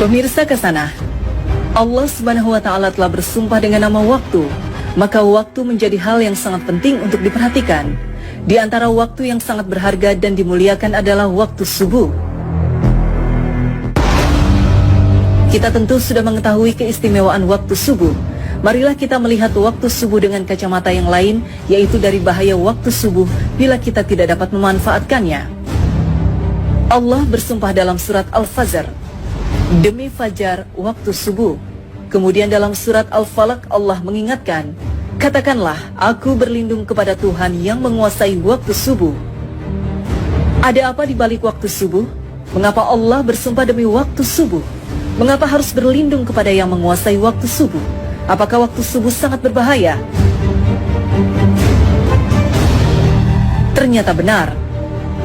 Pemirsa Kesana, Allah Subhanahu wa Ta'ala telah bersumpah dengan nama waktu, maka waktu menjadi hal yang sangat penting untuk diperhatikan. Di antara waktu yang sangat berharga dan dimuliakan adalah waktu subuh. Kita tentu sudah mengetahui keistimewaan waktu subuh. Marilah kita melihat waktu subuh dengan kacamata yang lain, yaitu dari bahaya waktu subuh bila kita tidak dapat memanfaatkannya. Allah bersumpah dalam surat Al-Fajr, demi fajar waktu subuh. Kemudian dalam surat Al-Falaq Allah mengingatkan, katakanlah aku berlindung kepada Tuhan yang menguasai waktu subuh. Ada apa di balik waktu subuh? Mengapa Allah bersumpah demi waktu subuh? Mengapa harus berlindung kepada yang menguasai waktu subuh? Apakah waktu subuh sangat berbahaya? Ternyata benar.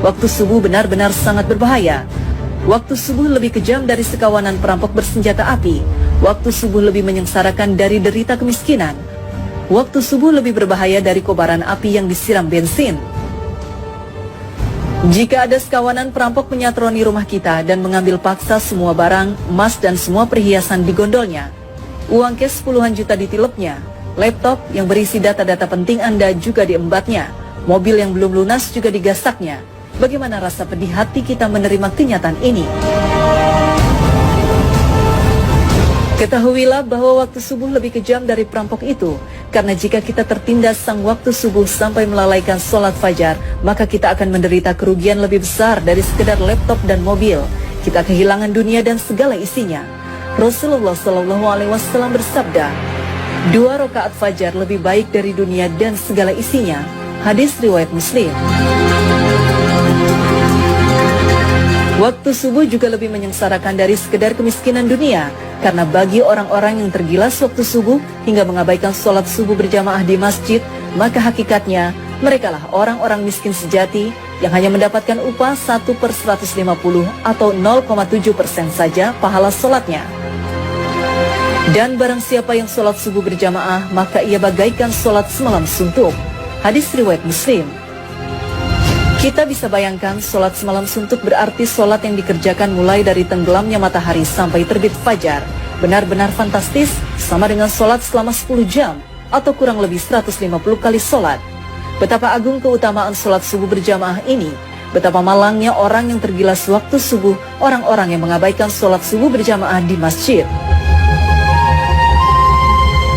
Waktu subuh benar-benar sangat berbahaya. Waktu subuh lebih kejam dari sekawanan perampok bersenjata api. Waktu subuh lebih menyengsarakan dari derita kemiskinan. Waktu subuh lebih berbahaya dari kobaran api yang disiram bensin. Jika ada sekawanan perampok menyatroni rumah kita dan mengambil paksa semua barang, emas dan semua perhiasan di gondolnya, uang cash puluhan juta ditilepnya, laptop yang berisi data-data penting Anda juga diembatnya, mobil yang belum lunas juga digasaknya, bagaimana rasa pedih hati kita menerima kenyataan ini? Ketahuilah bahwa waktu subuh lebih kejam dari perampok itu, karena jika kita tertindas sang waktu subuh sampai melalaikan sholat fajar, maka kita akan menderita kerugian lebih besar dari sekedar laptop dan mobil. Kita kehilangan dunia dan segala isinya. Rasulullah SAW bersabda, 2 rakaat fajar lebih baik dari dunia dan segala isinya. Hadis riwayat Muslim. Waktu subuh juga lebih menyengsarakan dari sekedar kemiskinan dunia, karena bagi orang-orang yang tergilas waktu subuh hingga mengabaikan sholat subuh berjamaah di masjid, maka hakikatnya merekalah orang-orang miskin sejati yang hanya mendapatkan upah 1/150 atau 0,7% saja pahala sholatnya. Dan barang siapa yang sholat subuh berjamaah, maka ia bagaikan sholat semalam suntuk. Hadis riwayat Muslim. Kita bisa bayangkan sholat semalam suntuk berarti sholat yang dikerjakan mulai dari tenggelamnya matahari sampai terbit fajar. Benar-benar fantastis, sama dengan sholat selama 10 jam atau kurang lebih 150 kali sholat. Betapa agung keutamaan sholat subuh berjamaah ini. Betapa malangnya orang yang tergilas waktu subuh, orang-orang yang mengabaikan sholat subuh berjamaah di masjid.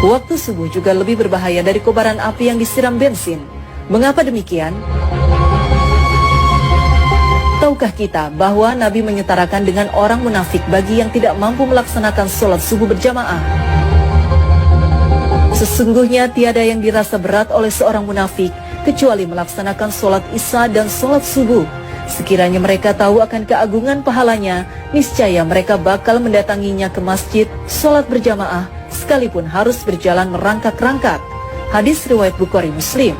Waktu subuh juga lebih berbahaya dari kobaran api yang disiram bensin. Mengapa demikian? Tahukah kita bahwa Nabi menyetarakan dengan orang munafik bagi yang tidak mampu melaksanakan sholat subuh berjamaah? Sesungguhnya tiada yang dirasa berat oleh seorang munafik kecuali melaksanakan sholat isya dan sholat subuh. Sekiranya mereka tahu akan keagungan pahalanya, niscaya mereka bakal mendatanginya ke masjid, sholat berjamaah, sekalipun harus berjalan merangkak-rangkak. Hadis riwayat Bukhari Muslim.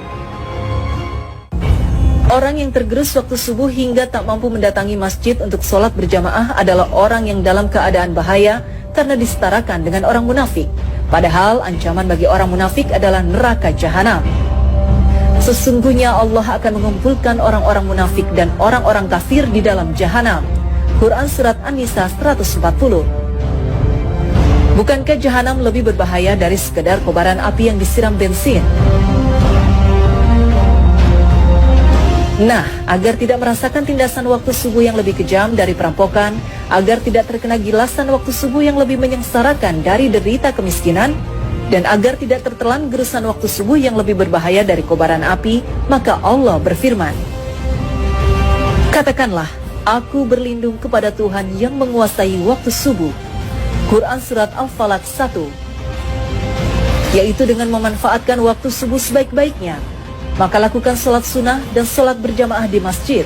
Orang yang tergerus waktu subuh hingga tak mampu mendatangi masjid untuk sholat berjamaah adalah orang yang dalam keadaan bahaya karena disetarakan dengan orang munafik. Padahal ancaman bagi orang munafik adalah neraka jahanam. Sesungguhnya Allah akan mengumpulkan orang-orang munafik dan orang-orang kafir di dalam jahanam. Quran Surat An-Nisa 140. Bukankah jahanam lebih berbahaya dari sekedar kobaran api yang disiram bensin? Nah, agar tidak merasakan tindasan waktu subuh yang lebih kejam dari perampokan, agar tidak terkena gilasan waktu subuh yang lebih menyengsarakan dari derita kemiskinan, dan agar tidak tertelan gerusan waktu subuh yang lebih berbahaya dari kobaran api, maka Allah berfirman, katakanlah, aku berlindung kepada Tuhan yang menguasai waktu subuh. Quran Surat Al-Falaq 1. Yaitu dengan memanfaatkan waktu subuh sebaik-baiknya, maka lakukan sholat sunnah dan sholat berjamaah di masjid.